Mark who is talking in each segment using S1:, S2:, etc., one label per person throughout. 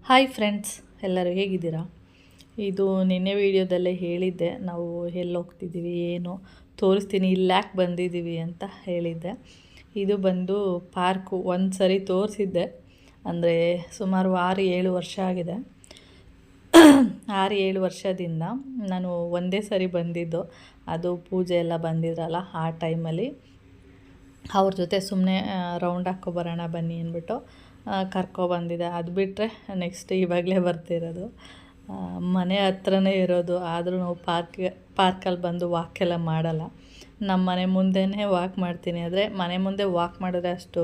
S1: Hi friends, ಎಲ್ಲರೂ ಹೇಗಿದ್ದೀರಾ? ಇದು ನಿನ್ನೆ ವೀಡಿಯೋದಲ್ಲೇ ಹೇಳಿದ್ದೆ, ನಾವು ಎಲ್ಲಿ ಹೋಗ್ತಿದ್ದೀವಿ ಏನು ತೋರಿಸ್ತೀನಿ, ಇಲ್ಲಿ ಯಾಕೆ ಬಂದಿದ್ದೀವಿ ಅಂತ ಹೇಳಿದ್ದೆ. ಇದು ಬಂದು ಪಾರ್ಕು. ಒಂದು ಸರಿ ತೋರಿಸಿದ್ದೆ, ಅಂದರೆ ಸುಮಾರು 6-7 ವರ್ಷ ಆಗಿದೆ. 6-7 ವರ್ಷದಿಂದ ನಾನು ಒಂದೇ ಸರಿ ಬಂದಿದ್ದು. ಅದು ಪೂಜೆ ಎಲ್ಲ ಬಂದಿದ್ರಲ್ಲ, ಆ ಟೈಮಲ್ಲಿ ಅವ್ರ ಜೊತೆ ಸುಮ್ಮನೆ ರೌಂಡ್ ಹಾಕ್ಕೊಬರೋಣ ಬನ್ನಿ ಅಂದ್ಬಿಟ್ಟು ಕರ್ಕೊಬಂದಿದೆ. ಅದು ಬಿಟ್ಟರೆ ನೆಕ್ಸ್ಟ್ ಇವಾಗಲೇ ಬರ್ತಿರೋದು. ಮನೆ ಹತ್ರನೇ ಇರೋದು, ಆದರೂ ನಾವು ಪಾರ್ಕಲ್ಲಿ ಬಂದು ವಾಕ್ ಎಲ್ಲ ಮಾಡಲ್ಲ. ನಮ್ಮ ಮನೆ ಮುಂದೆನೇ ವಾಕ್ ಮಾಡ್ತೀನಿ. ಆದರೆ ಮನೆ ಮುಂದೆ ವಾಕ್ ಮಾಡಿದ್ರೆ ಅಷ್ಟು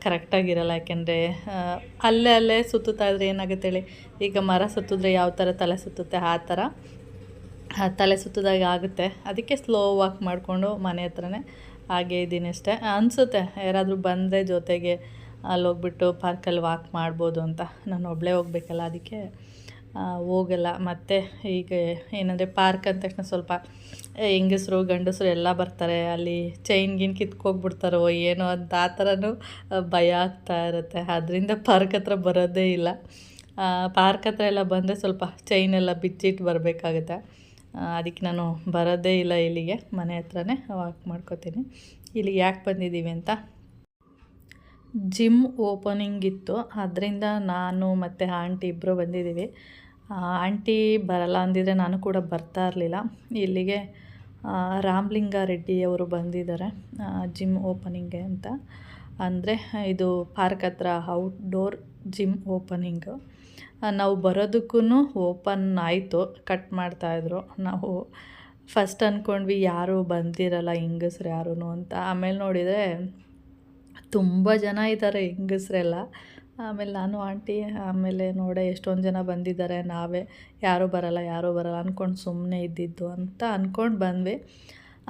S1: ಕರೆಕ್ಟಾಗಿರಲ್ಲ. ಯಾಕೆಂದರೆ ಅಲ್ಲೇ ಸುತ್ತುತ್ತಾ ಇದ್ರೆ ಏನಾಗುತ್ತೆ ಹೇಳಿ, ಈಗ ಮರ ಸುತ್ತಿದ್ರೆ ಯಾವ ಥರ ತಲೆ ಸುತ್ತುತ್ತೆ ಆ ಥರ ತಲೆ ಸುತ್ತದಾಗ ಆಗುತ್ತೆ. ಅದಕ್ಕೆ ಸ್ಲೋ ವಾಕ್ ಮಾಡಿಕೊಂಡು ಮನೆ ಹತ್ರನೇ ಹಾಗೇ ಇದ್ದೀನಿ ಅಷ್ಟೇ. ಅನಿಸುತ್ತೆ ಯಾರಾದರೂ ಬಂದರೆ ಜೊತೆಗೆ ಅಲ್ಲಿ ಹೋಗ್ಬಿಟ್ಟು ಪಾರ್ಕಲ್ಲಿ ವಾಕ್ ಮಾಡ್ಬೋದು ಅಂತ. ನಾನು ಒಬ್ಬಳೇ ಹೋಗ್ಬೇಕಲ್ಲ, ಅದಕ್ಕೆ ಹೋಗಲ್ಲ. ಮತ್ತು ಈಗ ಏನಂದರೆ ಪಾರ್ಕ್ ಅಂದ ತಕ್ಷಣ ಸ್ವಲ್ಪ ಹೆಂಗಸರು ಗಂಡಸರು ಎಲ್ಲ ಬರ್ತಾರೆ. ಅಲ್ಲಿ ಚೈನ್ ಗಿನ್ ಕಿತ್ಕೋಗ್ಬಿಡ್ತಾರೋ ಏನೋ ಅಂತ ಆ ಥರನೂ ಭಯ ಆಗ್ತಾ ಇರುತ್ತೆ. ಅದರಿಂದ ಪಾರ್ಕ್ ಹತ್ರ ಬರೋದೇ ಇಲ್ಲ. ಪಾರ್ಕ್ ಹತ್ರ ಎಲ್ಲ ಬಂದರೆ ಸ್ವಲ್ಪ ಚೈನ್ ಎಲ್ಲ ಬಿಚ್ಚಿಟ್ಟು ಬರಬೇಕಾಗುತ್ತೆ. ಅದಕ್ಕೆ ನಾನು ಬರೋದೇ ಇಲ್ಲ ಇಲ್ಲಿಗೆ, ಮನೆ ಹತ್ರನೇ ವಾಕ್ ಮಾಡ್ಕೋತೀನಿ. ಇಲ್ಲಿಗೆ ಯಾಕೆ ಬಂದಿದ್ದೀವಿ ಅಂತ, ಜಿಮ್ ಓಪನಿಂಗ್ ಇತ್ತು. ಅದರಿಂದ ನಾನು ಮತ್ತು ಆಂಟಿ ಇಬ್ಬರು ಬಂದಿದ್ದೀವಿ. ಆಂಟಿ ಬರಲ್ಲ ಅಂದಿದ್ರೆ ನಾನು ಕೂಡ ಬರ್ತಾ ಇರಲಿಲ್ಲ. ಇಲ್ಲಿಗೆ ರಾಮಲಿಂಗಾರೆಡ್ಡಿಯವರು ಬಂದಿದ್ದಾರೆ ಜಿಮ್ ಓಪನಿಂಗ್ಗೆ ಅಂತ. ಅಂದರೆ ಇದು ಪಾರ್ಕ್ ಹತ್ರ ಔಟ್ಡೋರ್ ಜಿಮ್ ಓಪನಿಂಗು. ನಾವು ಬರೋದಕ್ಕೂ ಓಪನ್ ಆಯಿತು, ಕಟ್ ಮಾಡ್ತಾಯಿದ್ರು. ನಾವು ಫಸ್ಟ್ ಅಂದ್ಕೊಂಡ್ವಿ ಯಾರೂ ಬಂದಿರಲ್ಲ ಹೆಂಗಸ್ರು ಯಾರೂ ಅಂತ. ಆಮೇಲೆ ನೋಡಿದರೆ ತುಂಬ ಜನ ಇದ್ದಾರೆ ಹೆಂಗಸ್ರೆಲ್ಲ. ಆಮೇಲೆ ನಾನು ಆಂಟಿ ಆಮೇಲೆ ನೋಡೆ ಎಷ್ಟೊಂದು ಜನ ಬಂದಿದ್ದಾರೆ. ನಾವೇ ಯಾರೂ ಬರಲ್ಲ ಅಂದ್ಕೊಂಡು ಸುಮ್ಮನೆ ಇದ್ದಿದ್ದು ಅಂತ ಅಂದ್ಕೊಂಡು ಬಂದ್ವಿ.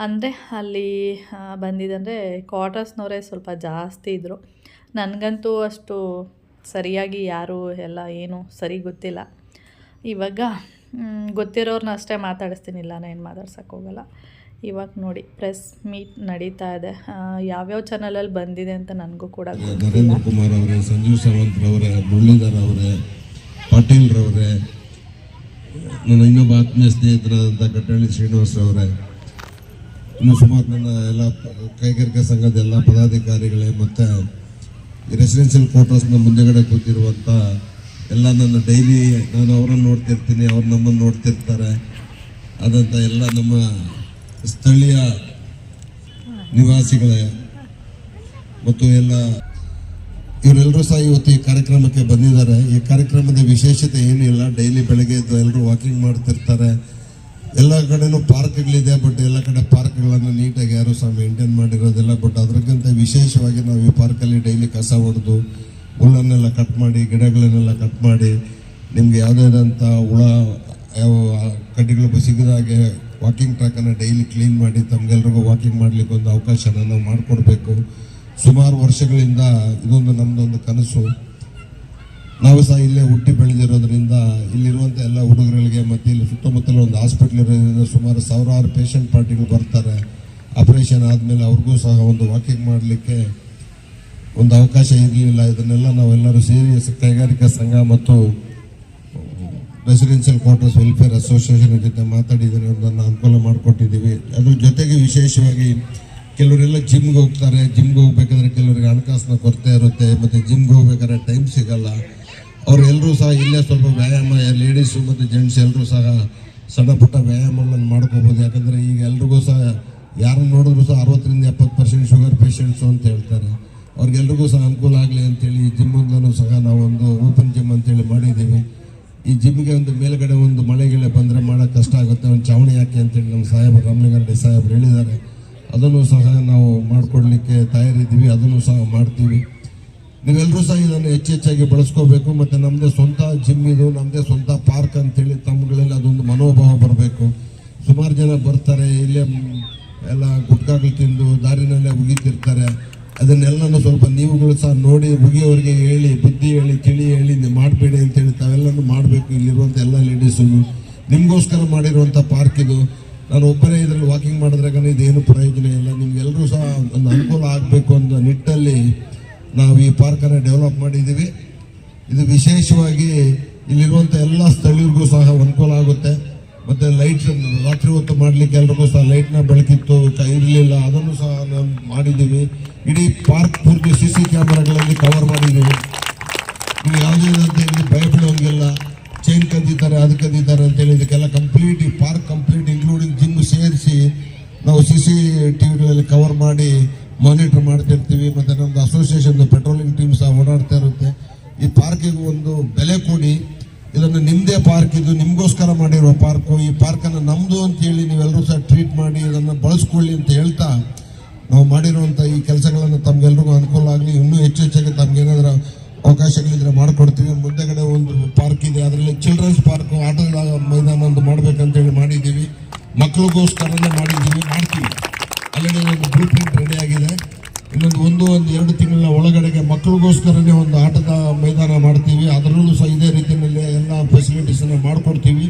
S1: ಅಂದರೆ ಅಲ್ಲಿ ಬಂದಿದ್ದಂದರೆ ಕ್ವಾರ್ಟರ್ಸ್ನವರೇ ಸ್ವಲ್ಪ ಜಾಸ್ತಿ ಇದ್ದರು. ನನಗಂತೂ ಅಷ್ಟು ಸರಿಯಾಗಿ ಯಾರು ಎಲ್ಲ ಏನು ಸರಿ ಗೊತ್ತಿಲ್ಲ. ಇವಾಗ ಗೊತ್ತಿರೋರನ್ನ ಅಷ್ಟೇ ಮಾತಾಡಿಸ್ತೀನಿ, ನಾನು ಏನು ಮಾತಾಡ್ಸೋಕ್ಕೆ ಹೋಗಲ್ಲ. ಇವಾಗ ನೋಡಿ ಪ್ರೆಸ್ ಮೀಟ್ ನಡೀತಾ ಇದೆ. ಯಾವ್ಯಾವ ಚಾನಲಲ್ಲಿ ಬಂದಿದೆ ಅಂತ ನನಗೂ ಕೂಡ
S2: ನರೇಂದ್ರ ಕುಮಾರ್ ಅವರೇ, ಸಂಜೀವ್ ಸಾವಂತ್ರವರೇ, ಮುರಳೀಧರ್ ಅವರೇ, ಪಾಟೀಲ್ರವರೇ, ನನ್ನ ಇನ್ನೊಬ್ಬ ಆತ್ಮೀಯ ಸ್ನೇಹಿತರಾದಂಥ ಗಟ್ಟಳ್ಳಿ ಶ್ರೀನಿವಾಸರವರೇ, ಇನ್ನು ಸುಮಾರು ನನ್ನ ಎಲ್ಲ ಕೈಗಾರಿಕಾ ಸಂಘದ ಎಲ್ಲ ಪದಾಧಿಕಾರಿಗಳೇ, ಮತ್ತು ರೆಸಿಡೆನ್ಷಿಯಲ್ ಕ್ವಾರ್ಟರ್ಸ್ನ ಮುಂದೆಗಡೆ ಕೂತಿರುವಂಥ ಎಲ್ಲ ನನ್ನ ಡೈಲಿ ನಾನು ಅವರನ್ನು ನೋಡ್ತಿರ್ತೀನಿ, ಅವ್ರು ನಮ್ಮನ್ನು ನೋಡ್ತಿರ್ತಾರೆ ಆದಂಥ ಎಲ್ಲ ನಮ್ಮ ಸ್ಥಳೀಯ ನಿವಾಸಿಗಳೇ ಮತ್ತು ಎಲ್ಲ ಇವರೆಲ್ಲರೂ ಸಹ ಇವತ್ತು ಈ ಕಾರ್ಯಕ್ರಮಕ್ಕೆ ಬಂದಿದ್ದಾರೆ. ಈ ಕಾರ್ಯಕ್ರಮದ ವಿಶೇಷತೆ ಏನೂ ಇಲ್ಲ. ಡೈಲಿ ಬೆಳಗ್ಗೆ ಎದ್ದು ಎಲ್ಲರೂ ವಾಕಿಂಗ್ ಮಾಡ್ತಿರ್ತಾರೆ. ಎಲ್ಲ ಕಡೆನೂ ಪಾರ್ಕ್ಗಳಿದೆ, ಬಟ್ ಎಲ್ಲ ಕಡೆ ಪಾರ್ಕ್ಗಳನ್ನು ನೀಟಾಗಿ ಯಾರು ಸಹ ಮೇಂಟೈನ್ ಮಾಡಿರೋದಿಲ್ಲ. ಬಟ್ ಅದಕ್ಕಿಂತ ವಿಶೇಷವಾಗಿ ನಾವು ಈ ಪಾರ್ಕಲ್ಲಿ ಡೈಲಿ ಕಸ ಹೊಡೆದು ಹುಲ್ಲನ್ನೆಲ್ಲ ಕಟ್ ಮಾಡಿ, ಗಿಡಗಳನ್ನೆಲ್ಲ ಕಟ್ ಮಾಡಿ, ನಿಮ್ಗೆ ಯಾವುದಾದಂಥ ಹುಳ ಯಾವ ಕಡ್ಡಿಗಳು ಸಿಗದಾಗೆ ವಾಕಿಂಗ್ ಟ್ರ್ಯಾಕನ್ನು ಡೈಲಿ ಕ್ಲೀನ್ ಮಾಡಿ ತಮಗೆಲ್ರಿಗೂ ವಾಕಿಂಗ್ ಮಾಡಲಿಕ್ಕೆ ಒಂದು ಅವಕಾಶನ ನಾವು ಮಾಡಿಕೊಡ್ಬೇಕು. ಸುಮಾರು ವರ್ಷಗಳಿಂದ ಇದೊಂದು ನಮ್ಮದೊಂದು ಕನಸು. ನಾವು ಸಹ ಇಲ್ಲೇ ಹುಟ್ಟಿ ಬೆಳೆದಿರೋದ್ರಿಂದ ಇಲ್ಲಿರುವಂಥ ಎಲ್ಲ ಹುಡುಗರುಗಳಿಗೆ ಮತ್ತು ಇಲ್ಲಿ ಸುತ್ತಮುತ್ತಲ ಒಂದು ಹಾಸ್ಪಿಟ್ಲ್ ಇರೋದ್ರಿಂದ ಸುಮಾರು ಸಾವಿರಾರು ಪೇಷಂಟ್ ಪಾರ್ಟಿಗಳು ಬರ್ತಾರೆ. ಆಪರೇಷನ್ ಆದಮೇಲೆ ಅವ್ರಿಗೂ ಸಹ ಒಂದು ವಾಕಿಂಗ್ ಮಾಡಲಿಕ್ಕೆ ಒಂದು ಅವಕಾಶ ಇರಲಿಲ್ಲ. ಇದನ್ನೆಲ್ಲ ನಾವೆಲ್ಲರೂ ಸೇರಿ ಕೈಗಾರಿಕಾ ಸಂಘ ಮತ್ತು ರೆಸಿಡೆನ್ಷಿಯಲ್ ಕ್ವಾರ್ಟರ್ಸ್ ವೆಲ್ಫೇರ್ ಅಸೋಸಿಯೇಷನ್ ಜೊತೆ ಮಾತಾಡಿದರೆ ಒಂದನ್ನು ಅನುಕೂಲ ಮಾಡಿಕೊಟ್ಟಿದ್ದೀವಿ. ಅದ್ರ ಜೊತೆಗೆ ವಿಶೇಷವಾಗಿ ಕೆಲವರೆಲ್ಲ ಜಿಮ್ಗೆ ಹೋಗ್ತಾರೆ. ಜಿಮ್ಗೆ ಹೋಗ್ಬೇಕಾದ್ರೆ ಕೆಲವರಿಗೆ ಹಣಕಾಸಿನ ಕೊರತೆ ಇರುತ್ತೆ, ಮತ್ತು ಜಿಮ್ಗೆ ಹೋಗ್ಬೇಕಾದ್ರೆ ಟೈಮ್ ಸಿಗಲ್ಲ. ಅವರೆಲ್ಲರೂ ಸಹ ಇಲ್ಲೇ ಸ್ವಲ್ಪ ವ್ಯಾಯಾಮ, ಲೇಡೀಸು ಮತ್ತು ಜೆಂಟ್ಸ್ ಎಲ್ಲರೂ ಸಹ ಸಣ್ಣ ಪುಟ್ಟ ವ್ಯಾಯಾಮಗಳನ್ನು ಮಾಡ್ಕೋಬೋದು. ಯಾಕಂದರೆ ಈಗ ಎಲ್ರಿಗೂ ಸಹ ಯಾರನ್ನು ನೋಡಿದ್ರು ಸಹ 60-70% ಶುಗರ್ ಪೇಷಂಟ್ಸು ಅಂತ ಹೇಳ್ತಾರೆ. ಅವ್ರಿಗೆಲ್ರಿಗೂ ಸಹ ಅನುಕೂಲ ಆಗಲಿ ಅಂತೇಳಿ ಈ ಜಿಮ್ಮನ್ನು ಸಹ ನಾವೊಂದು ಓಪನ್ ಜಿಮ್ ಅಂತೇಳಿ ಮಾಡಿದ್ದೀವಿ. ಈ ಜಿಮ್ಗೆ ಒಂದು ಮೇಲ್ಗಡೆ ಒಂದು ಮಳೆಗಿಳೆ ಬಂದರೆ ಮಾಡೋಕ್ಕೆ ಕಷ್ಟ ಆಗುತ್ತೆ, ಒಂದು ಚಾವಣಿ ಹಾಕಿ ಅಂತೇಳಿ ನಮ್ಮ ಸಾಹೇಬರು ರಾಮಲಿಂಗಾರೆಡ್ಡಿ ಸಾಹೇಬರು ಹೇಳಿದ್ದಾರೆ. ಅದನ್ನು ಸಹ ನಾವು ಮಾಡಿಕೊಡ್ಲಿಕ್ಕೆ ತಯಾರಿದ್ದೀವಿ, ಅದನ್ನು ಸಹ ಮಾಡ್ತೀವಿ. ನೀವೆಲ್ಲರೂ ಸಹ ಇದನ್ನು ಹೆಚ್ಚೆಚ್ಚಾಗಿ ಬಳಸ್ಕೋಬೇಕು. ಮತ್ತು ನಮ್ಮದೇ ಸ್ವಂತ ಜಿಮ್ ಇದು, ನಮ್ಮದೇ ಸ್ವಂತ ಪಾರ್ಕ್ ಅಂತೇಳಿ ತಮ್ಮಗಳಲ್ಲಿ ಅದೊಂದು ಮನೋಭಾವ ಬರಬೇಕು. ಸುಮಾರು ಜನ ಬರ್ತಾರೆ, ಇಲ್ಲೇ ಎಲ್ಲ ಗುಟ್ಕಾಗಳು ತಿಂದು ದಾರಿನಲ್ಲೇ ಉಗಿತಿರ್ತಾರೆ. ಅದನ್ನೆಲ್ಲನೂ ಸ್ವಲ್ಪ ನೀವುಗಳು ಸಹ ನೋಡಿ ಉಗಿಯೋರಿಗೆ ಹೇಳಿ, ಬುದ್ಧಿ ಹೇಳಿ, ತಿಳಿ ಹೇಳಿ ಮಾಡಬೇಡಿ ಅಂತೇಳಿ ತಾವೆಲ್ಲನೂ ಮಾಡಬೇಕು. ಇಲ್ಲಿರುವಂಥ ಎಲ್ಲ ಲೇಡೀಸು ನಿಮಗೋಸ್ಕರ ಮಾಡಿರುವಂಥ ಪಾರ್ಕ್ ಇದು. ನಾನು ಒಬ್ಬನೇ ಇದರಲ್ಲಿ ವಾಕಿಂಗ್ ಮಾಡಿದ್ರಾಗ ಇದೇನು ಪ್ರಯೋಜನ ಇಲ್ಲ. ನಿಮ್ಗೆಲ್ಲರೂ ಸಹ ಒಂದು ಅನುಕೂಲ ಆಗಬೇಕು ಅನ್ನೋ ನಿಟ್ಟಲ್ಲಿ ನಾವು ಈ ಪಾರ್ಕನ್ನು ಡೆವಲಪ್ ಮಾಡಿದ್ದೀವಿ. ಇದು ವಿಶೇಷವಾಗಿ ಇಲ್ಲಿರುವಂಥ ಎಲ್ಲ ಸ್ಥಳೀಯರಿಗೂ ಸಹ ಅನುಕೂಲ ಆಗುತ್ತೆ. ಮತ್ತು ಲೈಟ್ಸ್ ರಾತ್ರಿ ಹೊತ್ತು ಮಾಡಲಿಕ್ಕೆ ಎಲ್ರಿಗೂ ಸಹ ಲೈಟ್ನ ಬೆಳಕಿತ್ತು ಇರಲಿಲ್ಲ, ಅದನ್ನು ಸಹ ನಾವು ಮಾಡಿದ್ದೀವಿ. ಇಡೀ ಪಾರ್ಕ್ ಪೂರ್ತಿ CC ಕ್ಯಾಮರಾಗಳಲ್ಲಿ ಕವರ್ ಮಾಡಿದ್ದೀವಿ. ನೀವು ಯಾವುದೇ ಇಲ್ಲಿ ಭಯಪಡುವಂಗಿಲ್ಲ, ಚೈನ್ ಕದ್ದಿದ್ದಾರೆ ಅದು ಕದ್ದಿದ್ದಾರೆ ಅಂತೇಳಿ ಇದಕ್ಕೆಲ್ಲ ಕಂಪ್ಲೀಟ್ ಈ ಪಾರ್ಕ್ ಕಂಪ್ಲೀಟ್ ಇನ್ಕ್ಲೂಡಿಂಗ್ ಜಿಮ್ ಸೇರಿಸಿ ನಾವು CCTVಗಳಲ್ಲಿ ಕವರ್ ಮಾಡಿ ಮಾನಿಟರ್ ಮಾಡ್ತಿರ್ತೀವಿ. ಮತ್ತು ನಮ್ಮದು ಅಸೋಸಿಯೇಷನ್ ಪೆಟ್ರೋಲಿಂಗ್ ಟೀಮ್ ಸಹ ಓಡಾಡ್ತಾ ಇರುತ್ತೆ. ಈ ಪಾರ್ಕಿಗೆ ಒಂದು ಬೆಲೆ ಕೊಡಿ, ಇದನ್ನು ನಿಮ್ಮದೇ ಪಾರ್ಕ್, ಇದು ನಿಮಗೋಸ್ಕರ ಮಾಡಿರುವ ಪಾರ್ಕು, ಈ ಪಾರ್ಕನ್ನು ನಮ್ಮದು ಅಂತೇಳಿ ನೀವೆಲ್ಲರೂ ಸಹ ಟ್ರೀಟ್ ಮಾಡಿ ಇದನ್ನು ಬಳಸ್ಕೊಳ್ಳಿ ಅಂತ ಹೇಳ್ತಾ ನಾವು ಮಾಡಿರುವಂಥ ಈ ಕೆಲಸಗಳನ್ನು ತಮಗೆಲ್ರಿಗೂ ಅನುಕೂಲ ಆಗಲಿ. ಇನ್ನೂ ಹೆಚ್ಚೆಚ್ಚಾಗಿ ತಮಗೇನಾದರೂ ಅವಕಾಶಗಳಿದ್ರೆ ಮಾಡಿಕೊಡ್ತೀವಿ. ಮುಂದೆಗಡೆ ಒಂದು ಪಾರ್ಕ್ ಇದೆ, ಅದರಲ್ಲಿ ಚಿಲ್ಡ್ರನ್ಸ್ ಪಾರ್ಕು, ಆಟದ ಮೈದಾನ ಒಂದು ಮಾಡಬೇಕಂತೇಳಿ ಮಾಡಿದ್ದೀವಿ. ಮಕ್ಕಳಿಗೋಸ್ಕರನೇ ಮಾಡ್ತೀವಿ. ಆಲ್ರೆಡಿ ಒಂದು ಬ್ಲೂ ಪ್ರಿಂಟ್ ರೆಡಿ ಆಗಿದೆ. ಇನ್ನೊಂದು 1-2 ತಿಂಗಳ ಒಳಗಡೆಗೆ ಮಕ್ಕಳಿಗೋಸ್ಕರನೇ ಒಂದು ಆಟದ ಮೈದಾನ ಮಾಡ್ತೀವಿ. ಅದರಲ್ಲೂ ಸಹ ಇದೇ ರೀತಿಯಲ್ಲಿ ಎಲ್ಲ ಫೆಸಿಲಿಟೀಸನ್ನು ಮಾಡಿಕೊಡ್ತೀವಿ.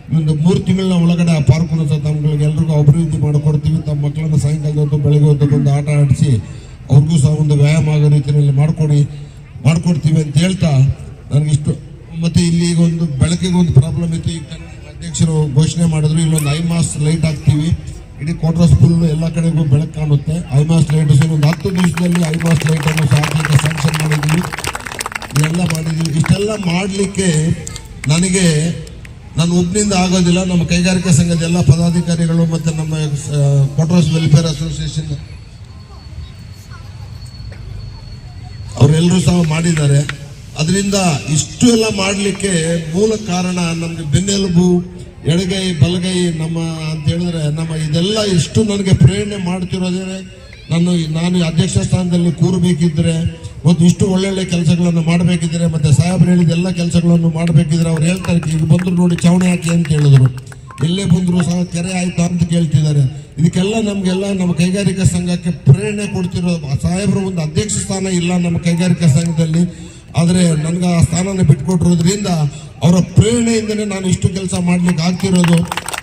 S2: ಇನ್ನೊಂದು 3 ತಿಂಗಳ ಒಳಗಡೆ ಆ ಪಾರ್ಕನ್ನು ಸಹ ತಮ್ಗಳಿಗೆ ಎಲ್ರಿಗೂ ಅಭಿವೃದ್ಧಿ ಮಾಡಿಕೊಡ್ತೀವಿ. ತಮ್ಮ ಮಕ್ಕಳನ್ನು ಸಾಯಂಕಾಲದ ಹೊತ್ತು ಬೆಳಗ್ಗೆ ಹೊತ್ತು ಒಂದು ಆಟ ಆಡಿಸಿ ಅವ್ರಿಗೂ ಸಹ ಒಂದು ವ್ಯಾಯಾಮ ಆಗೋ ರೀತಿಯಲ್ಲಿ ಮಾಡಿಕೊಡ್ತೀವಿ ಅಂತ ಹೇಳ್ತಾ ನನಗಿಷ್ಟು. ಮತ್ತು ಇಲ್ಲಿ ಈಗ ಒಂದು ಬೆಳಕಿಗೆ ಒಂದು ಪ್ರಾಬ್ಲಮ್ ಇತ್ತು. ಈಗ ಅಧ್ಯಕ್ಷರು ಘೋಷಣೆ ಮಾಡಿದ್ರು, ಇಲ್ಲೊಂದು ಐಮಾಸ್ ಲೈಟ್ ಹಾಕ್ತೀವಿ, ಇಡೀ ಕ್ವಾರ್ಟರ್ಸ್ ಫುಲ್ ಎಲ್ಲ ಕಡೆಗೂ ಬೆಳಕು ಕಾಣುತ್ತೆ. ಐಮಾಸ್ ಲೈಟ್ ಒಂದು 10 ದಿವಸದಲ್ಲಿ ಐಮಾಸ್ ಲೈಟನ್ನು ಸಹ ಸ್ಯಾಂಕ್ಷನ್ ಮಾಡಿದ್ದೀವಿ. ಇದೆಲ್ಲ ಮಾಡಿದ್ದೀವಿ. ಇಷ್ಟೆಲ್ಲ ಮಾಡಲಿಕ್ಕೆ ನಾನು ಒಬ್ಬನಿಂದ ಆಗೋದಿಲ್ಲ. ನಮ್ಮ ಕೈಗಾರಿಕಾ ಸಂಘದ ಎಲ್ಲ ಪದಾಧಿಕಾರಿಗಳು ಮತ್ತು ನಮ್ಮ ಕ್ವಾರ್ಟರ್ಸ್ ವೆಲ್ಫೇರ್ ಅಸೋಸಿಯೇಷನ್ ಅವರೆಲ್ಲರೂ ಸಹ ಮಾಡಿದ್ದಾರೆ. ಅದರಿಂದ ಇಷ್ಟು ಎಲ್ಲ ಮಾಡಲಿಕ್ಕೆ ಮೂಲ ಕಾರಣ ನಮಗೆ ಬೆನ್ನೆಲುಬು, ಎಡಗೈ ಬಲಗೈ ನಮ್ಮ ಅಂತ ಹೇಳಿದ್ರೆ ನಮ್ಮ ಇದೆಲ್ಲ ಇಷ್ಟು ನನಗೆ ಪ್ರೇರಣೆ ಮಾಡ್ತಿರೋದೇ ನಾನು ಅಧ್ಯಕ್ಷ ಸ್ಥಾನದಲ್ಲಿ ಕೂರಬೇಕಿದ್ರೆ ಮತ್ತು ಇಷ್ಟು ಒಳ್ಳೊಳ್ಳೆ ಕೆಲಸಗಳನ್ನು ಮಾಡಬೇಕಿದ್ರೆ ಮತ್ತು ಸಾಹೇಬ್ರು ಹೇಳಿದ ಎಲ್ಲ ಕೆಲಸಗಳನ್ನು ಮಾಡಬೇಕಿದ್ರೆ ಅವ್ರು ಹೇಳ್ತಾರೆ, ಈಗ ಬಂದರು ನೋಡಿ ಚಾವಣಿ ಹಾಕಿ ಅಂತ ಹೇಳಿದ್ರು, ಎಲ್ಲೇ ಬಂದರೂ ಸಹ ಕೆರೆ ಆಯ್ತಾ ಅಂತ ಕೇಳ್ತಿದ್ದಾರೆ. ಇದಕ್ಕೆಲ್ಲ ನಮಗೆಲ್ಲ ನಮ್ಮ ಕೈಗಾರಿಕಾ ಸಂಘಕ್ಕೆ ಪ್ರೇರಣೆ ಕೊಡ್ತಿರೋ ಸಾಹೇಬ್ರು ಒಂದು ಅಧ್ಯಕ್ಷ ಸ್ಥಾನ ಇಲ್ಲ ನಮ್ಮ ಕೈಗಾರಿಕಾ ಸಂಘದಲ್ಲಿ. ಆದರೆ ನನಗೆ ಆ ಸ್ಥಾನನ ಬಿಟ್ಕೊಟ್ಟಿರೋದ್ರಿಂದ ಅವರ ಪ್ರೇರಣೆಯಿಂದನೇ ನಾನು ಇಷ್ಟು ಕೆಲಸ ಮಾಡ್ಲಿಕ್ಕೆ ಆಗ್ತಿರೋದು.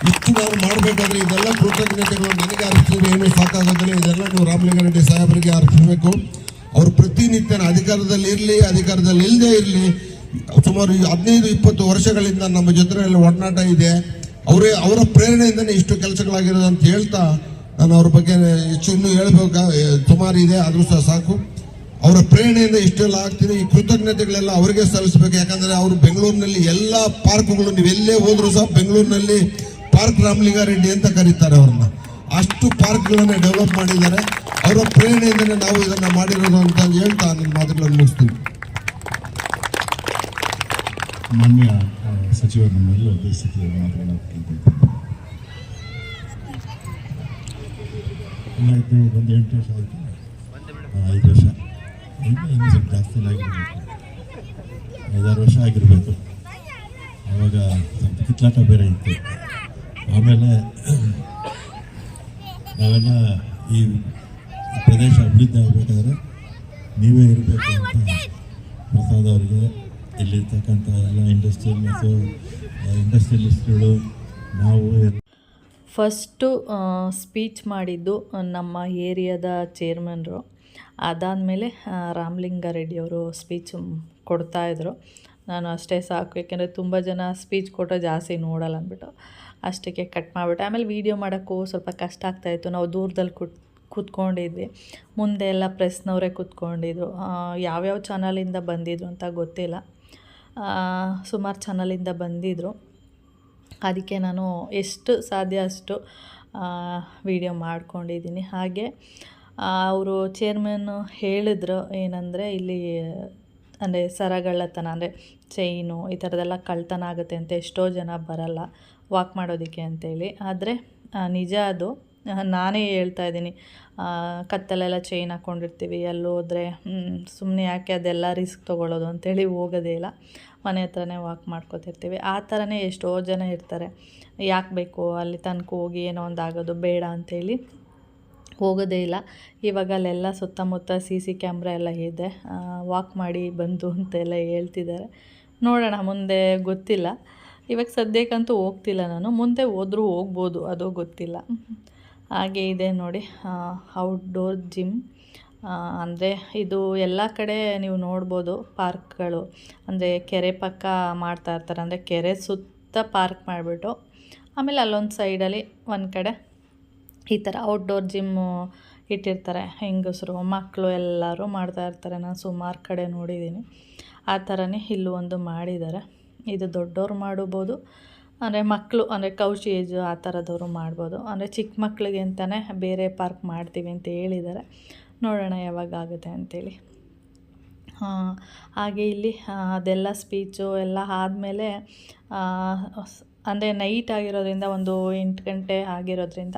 S2: ಇಷ್ಟು ನಾನು ಮಾಡಬೇಕಾದ್ರೆ ಇದೆಲ್ಲ ಕೃತಜ್ಞತೆಗಳು ನನಗೆ ಅರ್ಪಿಸಿದ್ರೆ ಏನೂ ಸಾಕಾಗೋದಿಲ್ಲ. ಇದೆಲ್ಲ ನೀವು ರಾಮಲಿಂಗಾರೆಡ್ಡಿ ಸಾಹೇಬರಿಗೆ ಅರ್ಪಿಸಬೇಕು. ಅವರು ಪ್ರತಿನಿತ್ಯ ಅಧಿಕಾರದಲ್ಲಿ ಇರಲಿ, ಅಧಿಕಾರದಲ್ಲಿ ಇಲ್ಲದೆ ಇರಲಿ, ಸುಮಾರು 15-20 ವರ್ಷಗಳಿಂದ ನಮ್ಮ ಜೊತೆಯಲ್ಲಿ ಒಡನಾಟ ಇದೆ. ಅವರ ಪ್ರೇರಣೆಯಿಂದನೇ ಇಷ್ಟು ಕೆಲಸಗಳಾಗಿರೋದು ಅಂತ ಹೇಳ್ತಾ ನಾನು ಅವ್ರ ಬಗ್ಗೆ ಹೆಚ್ಚು ಇನ್ನೂ ಹೇಳ್ಬೇಕಾ ಸುಮಾರು ಇದೆ, ಆದರೂ ಸಹ ಸಾಕು. ಅವರ ಪ್ರೇರಣೆಯಿಂದ ಇಷ್ಟೆಲ್ಲ ಆಗ್ತಿದೆ. ಈ ಕೃತಜ್ಞತೆಗಳೆಲ್ಲ ಅವರಿಗೆ ಸಲ್ಲಿಸಬೇಕು. ಯಾಕಂದ್ರೆ ಅವರು ಬೆಂಗಳೂರಿನಲ್ಲಿ ಎಲ್ಲ ಪಾರ್ಕ್ಗಳು ನೀವೆಲ್ಲೇ ಹೋದ್ರು ಸಹ ಬೆಂಗಳೂರಿನಲ್ಲಿ ಪಾರ್ಕ್ ರಾಮಲಿಂಗಾರೆಡ್ಡಿ ಅಂತ ಕರೀತಾರೆ ಅವ್ರನ್ನ. ಅಷ್ಟು ಪಾರ್ಕ್ಗಳನ್ನ ಡೆವಲಪ್ ಮಾಡಿದ್ದಾರೆ. ಅವರ ಪ್ರೇರಣೆಯಿಂದಲೇ ನಾವು ಇದನ್ನ ಮಾಡಿರೋದು ಅಂತ ಹೇಳ್ತಾ ನನ್ನ ಮಾತುಗಳನ್ನು ಮುಗಿಸ್ತೀನಿ.
S3: ಮಾನ್ಯ ಸಚಿವರು ನಮ್ಮೆಲ್ಲ ಉದ್ದೇಶಿಸಿ ಮಾತುಗಳನ್ನು ಆಯಿತು. ಒಂದು 8 ವರ್ಷ ಆಯಿತು, 5 ವರ್ಷ ಇನ್ನೂ ಸ್ವಲ್ಪ ಜಾಸ್ತಿ ಆಗಿರಬೇಕು, 5-6 ವರ್ಷ ಆಗಿರಬೇಕು. ಆವಾಗ ಸ್ವಲ್ಪ ಕಿತ್ಲಾಟ ಬೇರೆ ಇತ್ತು. ಆಮೇಲೆ ನಾವೆಲ್ಲ ಈ ಪ್ರದೇಶ ಅಭಿವೃದ್ಧಿ ಆಗಬೇಕಾದ್ರೆ ನೀವೇ ಇರಬೇಕು ಅಂತ ಪ್ರಸಾದ್ ಅವರಿಗೆ, ಇಲ್ಲಿರ್ತಕ್ಕಂಥ ಎಲ್ಲ ಇಂಡಸ್ಟ್ರಿಯಲಿಸ್ಟ್ಗಳು ನಾವು
S1: ಫಸ್ಟು ಸ್ಪೀಚ್ ಮಾಡಿದ್ದು ನಮ್ಮ ಏರಿಯಾದ ಚೇರ್ಮನ್ರು. ಅದಾದಮೇಲೆ ರಾಮಲಿಂಗಾರೆಡ್ಡಿಯವರು ಸ್ಪೀಚ್ ಕೊಡ್ತಾಯಿದ್ರು. ನಾನು ಅಷ್ಟೇ ಸಾಕು, ಏಕೆಂದರೆ ತುಂಬ ಜನ ಸ್ಪೀಚ್ ಕೊಟ್ಟರೆ ಜಾಸ್ತಿ ನೋಡಲ್ಲ ಅಂದ್ಬಿಟ್ಟು ಅಷ್ಟಕ್ಕೆ ಕಟ್ ಮಾಡಿಬಿಟ್ಟೆ. ಆಮೇಲೆ ವೀಡಿಯೋ ಮಾಡೋಕ್ಕೂ ಸ್ವಲ್ಪ ಕಷ್ಟ ಆಗ್ತಾಯಿತ್ತು. ನಾವು ದೂರದಲ್ಲಿ ಕೂತ್ಕೊಂಡಿದ್ವಿ, ಮುಂದೆ ಎಲ್ಲ ಪ್ರೆಸ್ನವರೇ ಕೂತ್ಕೊಂಡಿದ್ರು. ಯಾವ್ಯಾವ ಚಾನಲಿಂದ ಬಂದಿದ್ರು ಅಂತ ಗೊತ್ತಿಲ್ಲ, ಸುಮಾರು ಚಾನಲಿಂದ ಬಂದಿದ್ದರು. ಅದಕ್ಕೆ ನಾನು ಎಷ್ಟು ಸಾಧ್ಯ ಅಷ್ಟು ವೀಡಿಯೋ ಮಾಡ್ಕೊಂಡಿದ್ದೀನಿ. ಹಾಗೆ ಅವರು ಚೇರ್ಮನ್ನು ಹೇಳಿದ್ರು ಏನಂದರೆ, ಇಲ್ಲಿ ಅಂದರೆ ಸರಗಳ್ಳತನ ಅಂದರೆ ಚೈನು ಈ ಥರದ್ದೆಲ್ಲ ಕಳ್ತನ ಆಗುತ್ತೆ ಅಂತ ಎಷ್ಟೋ ಜನ ಬರಲ್ಲ ವಾಕ್ ಮಾಡೋದಕ್ಕೆ ಅಂತೇಳಿ. ಆದರೆ ನಿಜ ಅದು. ನಾನೇ ಹೇಳ್ತಾ ಇದ್ದೀನಿ, ಕತ್ತಲೆಲ್ಲ ಚೈನ್ ಹಾಕ್ಕೊಂಡಿರ್ತೀವಿ, ಅಲ್ಲಿ ಹೋದರೆ ಸುಮ್ಮನೆ ಯಾಕೆ ಅದೆಲ್ಲ ರಿಸ್ಕ್ ತೊಗೊಳ್ಳೋದು ಅಂತೇಳಿ ಹೋಗೋದೇ ಇಲ್ಲ, ಮನೆ ಹತ್ರನೇ ವಾಕ್ ಮಾಡ್ಕೊತಿರ್ತೀವಿ. ಆ ಥರನೇ ಎಷ್ಟೋ ಜನ ಇರ್ತಾರೆ, ಯಾಕೆ ಬೇಕು ಅಲ್ಲಿ ತನಕ ಹೋಗಿ ಏನೋ ಒಂದು ಆಗೋದು ಬೇಡ ಅಂಥೇಳಿ ಹೋಗೋದೇ ಇಲ್ಲ. ಇವಾಗ ಅಲ್ಲೆಲ್ಲ ಸುತ್ತಮುತ್ತ CC ಕ್ಯಾಮ್ರಾ ಎಲ್ಲ ಇದೆ, ವಾಕ್ ಮಾಡಿ ಬಂದು ಅಂತೆಲ್ಲ ಹೇಳ್ತಿದ್ದಾರೆ. ನೋಡೋಣ ಮುಂದೆ, ಗೊತ್ತಿಲ್ಲ. ಇವಾಗ ಸದ್ಯಕ್ಕಂತೂ ಹೋಗ್ತಿಲ್ಲ ನಾನು, ಮುಂದೆ ಹೋದರೂ ಹೋಗ್ಬೋದು, ಅದು ಗೊತ್ತಿಲ್ಲ. ಹಾಗೆ ಇದೆ ನೋಡಿ ಔಟ್ಡೋರ್ ಜಿಮ್. ಅಂದರೆ ಇದು ಎಲ್ಲ ಕಡೆ ನೀವು ನೋಡ್ಬೋದು ಪಾರ್ಕ್ಗಳು, ಅಂದರೆ ಕೆರೆ ಪಕ್ಕ ಮಾಡ್ತಾಯಿರ್ತಾರೆ. ಅಂದರೆ ಕೆರೆ ಸುತ್ತ ಪಾರ್ಕ್ ಮಾಡಿಬಿಟ್ಟು ಆಮೇಲೆ ಅಲ್ಲೊಂದು ಸೈಡಲ್ಲಿ ಒಂದು ಕಡೆ ಈ ಥರ ಔಟ್ಡೋರ್ ಜಿಮ್ಮು ಇಟ್ಟಿರ್ತಾರೆ. ಹೆಂಗಸರು ಮಕ್ಕಳು ಎಲ್ಲರೂ ಮಾಡ್ತಾಯಿರ್ತಾರೆ. ನಾನು ಸುಮಾರು ಕಡೆ ನೋಡಿದ್ದೀನಿ. ಆ ಥರನೇ ಇಲ್ಲೂ ಒಂದು ಮಾಡಿದ್ದಾರೆ. ಇದು ದೊಡ್ಡವ್ರು ಮಾಡ್ಬೋದು, ಅಂದರೆ ಮಕ್ಕಳು ಅಂದರೆ ಕೌಚ್ ಏಜು ಆ ಥರದವರು ಮಾಡ್ಬೋದು. ಅಂದರೆ ಚಿಕ್ಕ ಮಕ್ಕಳಿಗೆ ಅಂತಲೇ ಬೇರೆ ಪಾರ್ಕ್ ಮಾಡ್ತೀವಿ ಅಂತ ಹೇಳಿದ್ದಾರೆ. ನೋಡೋಣ ಯಾವಾಗ ಆಗುತ್ತೆ ಅಂಥೇಳಿ. ಹಾಗೆ ಇಲ್ಲಿ ಅದೆಲ್ಲ ಸ್ಪೀಚು ಎಲ್ಲ ಆದಮೇಲೆ ಅಂದರೆ ನೈಟ್ ಆಗಿರೋದ್ರಿಂದ ಒಂದು 8 ಗಂಟೆ ಆಗಿರೋದ್ರಿಂದ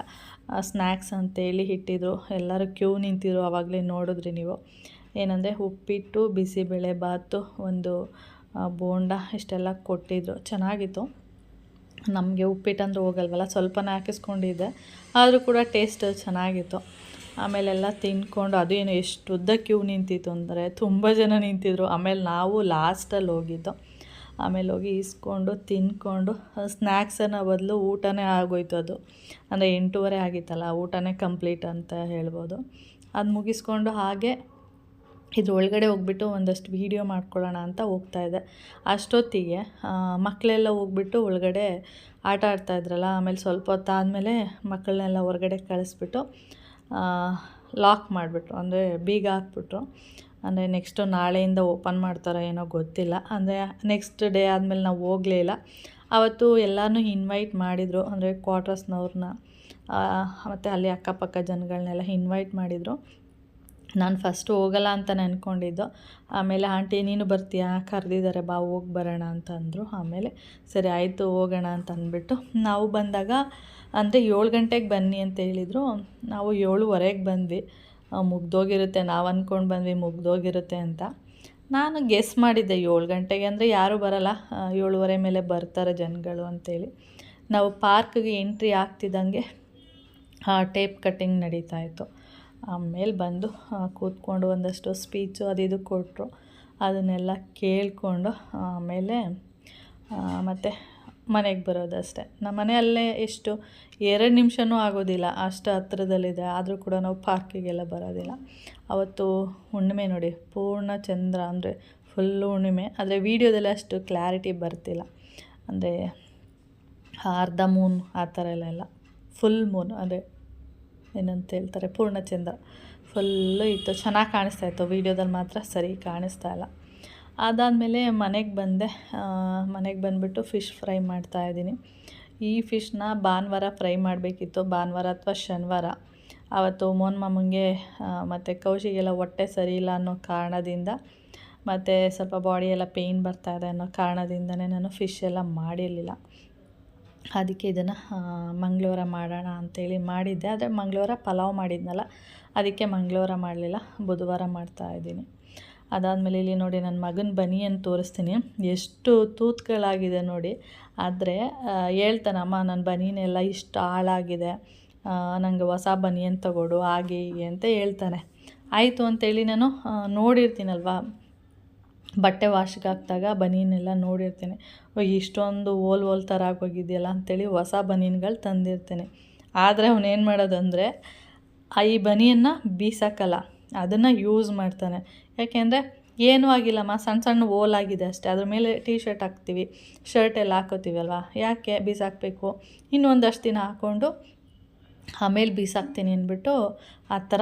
S1: ಸ್ನ್ಯಾಕ್ಸ್ ಅಂತೇಳಿ ಇಟ್ಟಿದ್ರು. ಎಲ್ಲರೂ ಕ್ಯೂ ನಿಂತಿದ್ರು. ಆವಾಗಲೇ ನೋಡಿದ್ರಿ ನೀವು. ಏನಂದರೆ ಉಪ್ಪಿಟ್ಟು, ಬಿಸಿಬೇಳೆ ಬಾತು, ಒಂದು ಬೋಂಡ ಇಷ್ಟೆಲ್ಲ ಕೊಟ್ಟಿದ್ರು. ಚೆನ್ನಾಗಿತ್ತು. ನಮಗೆ ಉಪ್ಪಿಟ್ಟು ಅಂದ್ರೆ ಹೋಗಲ್ವಲ್ಲ, ಸ್ವಲ್ಪನೇ ಹಾಕಿಸ್ಕೊಂಡಿದ್ದೆ, ಆದರೂ ಕೂಡ ಟೇಸ್ಟ್ ಚೆನ್ನಾಗಿತ್ತು. ಆಮೇಲೆಲ್ಲ ತಿಂದ್ಕೊಂಡು ಅದು ಏನು ಎಷ್ಟು ಉದ್ದ ಕ್ಯೂ ನಿಂತಿತ್ತು ಅಂದರೆ ತುಂಬ ಜನ ನಿಂತಿದ್ರು. ಆಮೇಲೆ ನಾವು ಲಾಸ್ಟಲ್ಲಿ ಹೋಗಿದ್ದು. ಆಮೇಲೆ ಹೋಗಿ ಇಸ್ಕೊಂಡು ತಿಂದ್ಕೊಂಡು ಸ್ನ್ಯಾಕ್ಸನ್ನ ಬದಲು ಊಟನೇ ಆಗೋಯ್ತು. ಅದು ಅಂದರೆ 8:30 ಆಗಿತ್ತಲ್ಲ, ಊಟನೇ ಕಂಪ್ಲೀಟ್ ಅಂತ ಹೇಳ್ಬೋದು. ಅದು ಮುಗಿಸ್ಕೊಂಡು ಹಾಗೆ ಇದ್ರ ಒಳಗಡೆ ಹೋಗ್ಬಿಟ್ಟು ಒಂದಷ್ಟು ವೀಡಿಯೋ ಮಾಡ್ಕೊಳ್ಳೋಣ ಅಂತ ಹೋಗ್ತಾಯಿದ್ದೆ. ಅಷ್ಟೊತ್ತಿಗೆ ಮಕ್ಕಳೆಲ್ಲ ಹೋಗ್ಬಿಟ್ಟು ಒಳಗಡೆ ಆಟ ಆಡ್ತಾಯಿದ್ರಲ್ಲ. ಆಮೇಲೆ ಸ್ವಲ್ಪ ಹೊತ್ತಾದಮೇಲೆ ಮಕ್ಕಳನ್ನೆಲ್ಲ ಹೊರಗಡೆ ಕಳಿಸ್ಬಿಟ್ಟು ಲಾಕ್ ಮಾಡಿಬಿಟ್ರು, ಅಂದರೆ ಬೀಗ ಹಾಕ್ಬಿಟ್ರು. ಅಂದರೆ ನೆಕ್ಸ್ಟು ನಾಳೆಯಿಂದ ಓಪನ್ ಮಾಡ್ತಾರೋ ಏನೋ ಗೊತ್ತಿಲ್ಲ. ಅಂದರೆ ನೆಕ್ಸ್ಟ್ ಡೇ ಆದಮೇಲೆ ನಾವು ಹೋಗಲೇ ಇಲ್ಲ. ಆವತ್ತು ಎಲ್ಲನೂ ಇನ್ವೈಟ್ ಮಾಡಿದರು, ಅಂದರೆ ಕ್ವಾರ್ಟರ್ಸ್ನವ್ರನ್ನ ಮತ್ತು ಅಲ್ಲಿ ಅಕ್ಕಪಕ್ಕ ಜನಗಳನ್ನೆಲ್ಲ ಇನ್ವೈಟ್ ಮಾಡಿದರು. ನಾನು ಫಸ್ಟು ಹೋಗಲ್ಲ ಅಂತ ಅಂದ್ಕೊಂಡಿದ್ದು. ಆಮೇಲೆ ಆಂಟಿ ನೀನು ಬರ್ತೀಯಾ, ಕರೆದಿದ್ದಾರೆ ಬಾ ಹೋಗಿ ಬರೋಣ ಅಂತ ಅಂದರು. ಆಮೇಲೆ ಸರಿ ಆಯಿತು ಹೋಗೋಣ ಅಂತ ಅಂದ್ಬಿಟ್ಟು ನಾವು ಬಂದಾಗ ಅಂದರೆ 7 ಗಂಟೆಗೆ ಬನ್ನಿ ಅಂತ ಹೇಳಿದರು. ನಾವು 7:15ಗೆ ಬಂದ್ವಿ. ಮುಗ್ದೋಗಿರುತ್ತೆ, ನಾವು ಅಂದ್ಕೊಂಡು ಬಂದ್ವಿ ಮುಗ್ದೋಗಿರುತ್ತೆ ಅಂತ. ನಾನು ಗೆಸ್ ಮಾಡಿದ್ದೆ 7 ಗಂಟೆಗೆ ಅಂದರೆ ಯಾರೂ ಬರೋಲ್ಲ, 7:30 ಮೇಲೆ ಬರ್ತಾರೆ ಜನಗಳು ಅಂತೇಳಿ. ನಾವು ಪಾರ್ಕ್ಗೆ ಎಂಟ್ರಿ ಆಗ್ತಿದ್ದಂಗೆ ಟೇಪ್ ಕಟ್ಟಿಂಗ್ ನಡೀತಾಯಿತ್ತು. ಆಮೇಲೆ ಬಂದು ಕೂತ್ಕೊಂಡು ಒಂದಷ್ಟು ಸ್ಪೀಚು ಅದು ಇದು ಕೊಟ್ಟರು. ಅದನ್ನೆಲ್ಲ ಕೇಳಿಕೊಂಡು ಆಮೇಲೆ ಮತ್ತು ಮನೆಗೆ ಬರೋದಷ್ಟೇ. ನಮ್ಮ ಮನೆ ಅಲ್ಲೇ ಎಷ್ಟು 2 ನಿಮಿಷವೂ ಆಗೋದಿಲ್ಲ, ಅಷ್ಟು ಹತ್ರದಲ್ಲಿದೆ. ಆದರೂ ಕೂಡ ನಾವು ಪಾರ್ಕಿಗೆಲ್ಲ ಬರೋದಿಲ್ಲ. ಅವತ್ತು ಹುಣ್ಣಿಮೆ ನೋಡಿ, ಪೂರ್ಣ ಚಂದ್ರ ಅಂದರೆ ಫುಲ್ಲು ಹುಣ್ಣಿಮೆ. ಆದರೆ ವೀಡಿಯೋದಲ್ಲಿ ಅಷ್ಟು ಕ್ಲಾರಿಟಿ ಬರ್ತಿಲ್ಲ, ಅಂದರೆ ಅರ್ಧ ಮೂನ್ ಆ ಥರ ಎಲ್ಲ ಫುಲ್ ಮೂನ್, ಅದೇ ಏನಂತ ಹೇಳ್ತಾರೆ ಪೂರ್ಣಚಂದ್ರ ಫುಲ್ಲು ಇತ್ತು. ಚೆನ್ನಾಗಿ ಕಾಣಿಸ್ತಾಯಿತ್ತು, ವೀಡಿಯೋದಲ್ಲಿ ಮಾತ್ರ ಸರಿ ಕಾಣಿಸ್ತಾ ಇಲ್ಲ. ಅದಾದಮೇಲೆ ಮನೆಗೆ ಬಂದೆ. ಮನೆಗೆ ಬಂದುಬಿಟ್ಟು ಫಿಶ್ ಫ್ರೈ ಮಾಡ್ತಾಯಿದ್ದೀನಿ. ಈ ಫಿಶ್ನ ಭಾನುವಾರ ಫ್ರೈ ಮಾಡಬೇಕಿತ್ತು, ಭಾನುವಾರ ಅಥವಾ ಶನಿವಾರ. ಆವತ್ತು ಮೋಹನ್ ಮಾಮಂಗೆ ಮತ್ತು ಕೌಶಿಗೆಲ್ಲ ಹೊಟ್ಟೆ ಸರಿ ಇಲ್ಲ ಅನ್ನೋ ಕಾರಣದಿಂದ, ಮತ್ತು ಸ್ವಲ್ಪ ಬಾಡಿ ಎಲ್ಲ ಪೇಯ್ನ್ ಬರ್ತಾಯಿದೆ ಅನ್ನೋ ಕಾರಣದಿಂದನೇ ನಾನು ಫಿಶ್ ಎಲ್ಲ ಮಾಡಿರಲಿಲ್ಲ. ಅದಕ್ಕೆ ಇದನ್ನು ಮಂಗಳವಾರ ಮಾಡೋಣ ಅಂಥೇಳಿ ಮಾಡಿದ್ದೆ. ಆದರೆ ಮಂಗಳವಾರ ಪಲಾವ್ ಮಾಡಿದ್ನಲ್ಲ, ಅದಕ್ಕೆ ಮಂಗಳವಾರ ಮಾಡಲಿಲ್ಲ, ಬುಧವಾರ ಮಾಡ್ತಾಯಿದ್ದೀನಿ. ಅದಾದಮೇಲೆ ಇಲ್ಲಿ ನೋಡಿ ನನ್ನ ಮಗನ ಬನಿಯನ್ ತೋರಿಸ್ತೀನಿ. ಎಷ್ಟು ತೂತ್ಗಳಾಗಿದೆ ನೋಡಿ. ಆದರೆ ಹೇಳ್ತಾನಮ್ಮ ನನ್ನ ಬನಿಯನೆಲ್ಲ ಇಷ್ಟು ಹಾಳಾಗಿದೆ, ನನಗೆ ಹೊಸ ಬನಿಯನ್ ತಗೊಡು ಹಾಗೆ ಹೀಗೆ ಅಂತ ಹೇಳ್ತಾನೆ. ಆಯಿತು ಅಂತೇಳಿ ನಾನು ನೋಡಿರ್ತೀನಲ್ವ, ಬಟ್ಟೆ ವಾಶ್ಗೆ ಹಾಕಿದಾಗ ಬನೀನೆಲ್ಲ ನೋಡಿರ್ತೀನಿ. ಇಷ್ಟೊಂದು ಓಲ್ ಥರ ಆಗೋಗಿದೆಯಲ್ಲ ಅಂಥೇಳಿ ಹೊಸ ಬನೀನ್ಗಳು ತಂದಿರ್ತೀನಿ. ಆದರೆ ಅವನೇನು ಮಾಡೋದಂದರೆ ಈ ಬನಿಯನ್ನು ಬೀಸಾಕಲ್ಲ, ಅದನ್ನು ಯೂಸ್ ಮಾಡ್ತಾನೆ. ಯಾಕೆಂದರೆ ಏನೂ ಆಗಿಲ್ಲಮ್ಮ, ಸಣ್ಣ ಸಣ್ಣ ಓಲಾಗಿದೆ ಅಷ್ಟೇ, ಅದ್ರ ಮೇಲೆ ಟೀ ಶರ್ಟ್ ಹಾಕ್ತೀವಿ, ಶರ್ಟ್ ಎಲ್ಲ ಹಾಕೋತೀವಲ್ವ, ಯಾಕೆ ಬೀಸಾಕಬೇಕು, ಇನ್ನೊಂದಷ್ಟು ದಿನ ಹಾಕ್ಕೊಂಡು ಆಮೇಲೆ ಬೀಸಾಕ್ತೀನಿ ಅಂದ್ಬಿಟ್ಟು ಆ ಥರ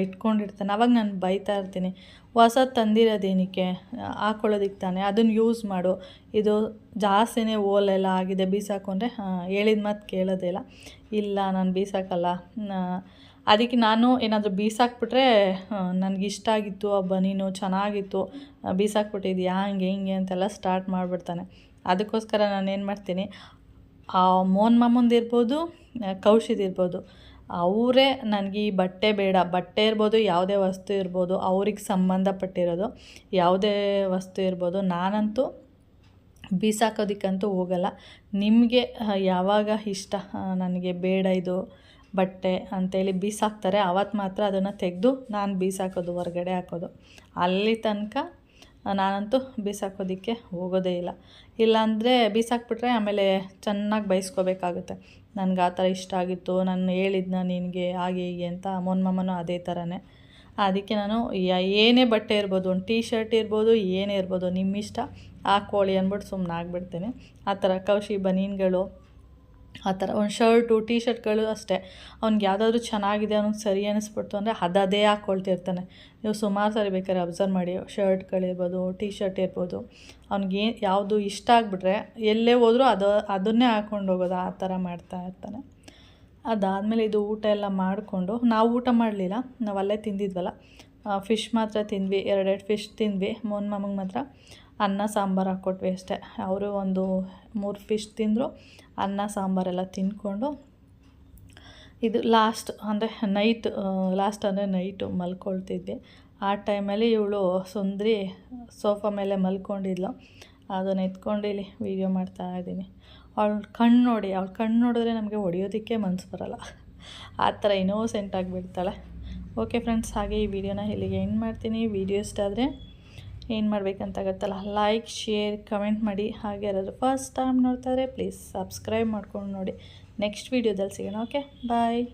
S1: ಇಟ್ಕೊಂಡಿರ್ತಾನೆ. ಆವಾಗ ನಾನು ಬೈತಾ ಇರ್ತೀನಿ, ಹೊಸದು ತಂದಿರೋದೇನಕ್ಕೆ, ಹಾಕ್ಕೊಳ್ಳೋದಕ್ಕೆ ತಾನೆ, ಅದನ್ನು ಯೂಸ್ ಮಾಡು, ಇದು ಜಾಸ್ತಿನೇ ಓಲೆಲ್ಲ ಆಗಿದೆ ಬೀಸಾಕೊಂಡ್ರೆ ಹೇಳಿದ ಮಾತು ಕೇಳೋದೇ ಇಲ್ಲ, ನಾನು ಬೀಸಾಕಲ್ಲ. ಅದಕ್ಕೆ ನಾನು ಏನಾದರೂ ಬೀಸಾಕ್ಬಿಟ್ರೆ ನನಗಿಷ್ಟ ಆಗಿತ್ತು ಆ ಬನೀನು ಚೆನ್ನಾಗಿತ್ತು, ಬೀಸಾಕ್ಬಿಟ್ಟಿದ್ಯಾ ಹಂಗೆ ಹಿಂಗೆ ಅಂತೆಲ್ಲ ಸ್ಟಾರ್ಟ್ ಮಾಡಿಬಿಡ್ತಾನೆ. ಅದಕ್ಕೋಸ್ಕರ ನಾನೇನು ಮಾಡ್ತೀನಿ, ಮೋಹನ್ ಮಾಮಂದಿರ್ಬೋದು ಕೌಶಿದಿರ್ಬೋದು, ಅವರೇ ನನಗೆ ಈ ಬಟ್ಟೆ ಬೇಡ, ಬಟ್ಟೆ ಇರ್ಬೋದು ಯಾವುದೇ ವಸ್ತು ಇರ್ಬೋದು, ಅವ್ರಿಗೆ ಸಂಬಂಧಪಟ್ಟಿರೋದು ಯಾವುದೇ ವಸ್ತು ಇರ್ಬೋದು, ನಾನಂತೂ ಬೀಸಾಕೋದಕ್ಕಂತೂ ಹೋಗಲ್ಲ. ನಿಮಗೆ ಯಾವಾಗ ಇಷ್ಟ ನನಗೆ ಬೇಡ ಇದು ಬಟ್ಟೆ ಅಂಥೇಳಿ ಬೀಸಾಕ್ತಾರೆ, ಆವತ್ತು ಮಾತ್ರ ಅದನ್ನು ತೆಗೆದು ನಾನು ಬೀಸಾಕೋದು, ಹೊರಗಡೆ ಹಾಕೋದು. ಅಲ್ಲಿ ತನಕ ನಾನಂತೂ ಬೀಸಾಕೋದಕ್ಕೆ ಹೋಗೋದೇ ಇಲ್ಲ. ಇಲ್ಲಾಂದರೆ ಬೀಸಾಕ್ಬಿಟ್ರೆ ಆಮೇಲೆ ಚೆನ್ನಾಗಿ ಬೈಸ್ಕೋಬೇಕಾಗುತ್ತೆ. ನನಗೆ ಆ ಥರ ಇಷ್ಟ ಆಗಿತ್ತು, ನಾನು ಹೇಳಿದ್ನ ನಿನಗೆ ಹಾಗೆ ಹೀಗೆ ಅಂತ. ಮೋಹನ್ ಮಾಮನೂ ಅದೇ ಥರನೇ. ಅದಕ್ಕೆ ನಾನು ಏನೇ ಬಟ್ಟೆ ಇರ್ಬೋದು, ಒಂದು ಟೀ ಶರ್ಟ್ ಇರ್ಬೋದು, ಏನೇ ಇರ್ಬೋದು ನಿಮ್ಮಿಷ್ಟ ಹಾಕ್ಕೊಳ್ಳಿ ಅಂದ್ಬಿಟ್ಟು ಸುಮ್ಮನೆ ಆಗಿಬಿಡ್ತೀನಿ. ಆ ಥರ ಕೌಶಿ ಬನೀನ್ಗಳು, ಆ ಥರ ಒಂದು ಶರ್ಟು ಟೀ ಶರ್ಟ್ಗಳು ಅಷ್ಟೇ, ಅವ್ನಿಗೆ ಯಾವುದಾದ್ರೂ ಚೆನ್ನಾಗಿದೆ ಅವ್ನಿಗೆ ಸರಿ ಅನ್ನಿಸ್ಬಿಡ್ತು ಅಂದರೆ ಅದೇ ಹಾಕ್ಕೊಳ್ತಿರ್ತಾನೆ. ನೀವು ಸುಮಾರು ಸರಿ ಬೇಕಾದ್ರೆ ಅಬ್ಸರ್ವ್ ಮಾಡಿ, ಶರ್ಟ್ಗಳಿರ್ಬೋದು, ಟೀ ಶರ್ಟ್ ಇರ್ಬೋದು, ಅವ್ನಿಗೆ ಯಾವುದು ಇಷ್ಟ ಆಗಿಬಿಟ್ರೆ ಎಲ್ಲೇ ಹೋದರೂ ಅದನ್ನೇ ಹಾಕ್ಕೊಂಡು ಹೋಗೋದು, ಆ ಥರ ಮಾಡ್ತಾ ಇರ್ತಾನೆ. ಅದಾದಮೇಲೆ ಇದು ಊಟ ಎಲ್ಲ ಮಾಡಿಕೊಂಡು, ನಾವು ಊಟ ಮಾಡಲಿಲ್ಲ, ನಾವು ಅಲ್ಲೇ ತಿಂದಿದ್ವಲ್ಲ, ಫಿಶ್ ಮಾತ್ರ ತಿಂದ್ವಿ, 2 ಫಿಶ್ ತಿಂದ್ವಿ. ಮೋನ್ ಮಾಮಗೆ ಮಾತ್ರ ಅನ್ನ ಸಾಂಬಾರು ಹಾಕ್ಕೊಟ್ವಿ ಅಷ್ಟೇ. ಅವರು ಒಂದು 3 ಫಿಶ್ ತಿಂದರು, ಅನ್ನ ಸಾಂಬಾರೆಲ್ಲ ತಿಂದ್ಕೊಂಡು ಇದು ಲಾಸ್ಟ್ ಅಂದರೆ ನೈಟು ಮಲ್ಕೊಳ್ತಿದ್ವಿ. ಆ ಟೈಮಲ್ಲಿ ಇವಳು ಸುಂದ್ರಿ ಸೋಫಾ ಮೇಲೆ ಮಲ್ಕೊಂಡಿದ್ಲು, ಅದನ್ನು ಎತ್ಕೊಂಡು ಇಲ್ಲಿ ವೀಡಿಯೋ ಮಾಡ್ತಾಯಿದ್ದೀನಿ. ಅವಳ ಕಣ್ಣು ನೋಡಿದ್ರೆ ನಮಗೆ ಹೊಡೆಯೋದಕ್ಕೆ ಮನಸ್ಸು ಬರೋಲ್ಲ, ಆ ಥರ ಇನ್ನೋಸೆಂಟ್ ಆಗಿಬಿಡ್ತಾಳೆ. ಓಕೆ ಫ್ರೆಂಡ್ಸ್, ಹಾಗೆ ಈ ವಿಡಿಯೋನ ಇಲ್ಲಿಗೆ ಎಂಡ್ ಮಾಡ್ತೀನಿ. ವಿಡಿಯೋ ಇಷ್ಟ ಆದರೆ ಏನು ಮಾಡಬೇಕಂತ ಗೊತ್ತಲ್ಲ, ಲೈಕ್, ಶೇರ್, ಕಮೆಂಟ್ ಮಾಡಿ. ಹಾಗೆ ಯಾರಾದರೂ ಫಸ್ಟ್ ಟೈಮ್ ನೋಡ್ತಾರೆ ಪ್ಲೀಸ್ ಸಬ್ಸ್ಕ್ರೈಬ್ ಮಾಡ್ಕೊಂಡು ನೋಡಿ. ನೆಕ್ಸ್ಟ್ ವೀಡಿಯೋದಲ್ಲಿ ಸಿಗೋಣ. ಓಕೆ, ಬಾಯ್.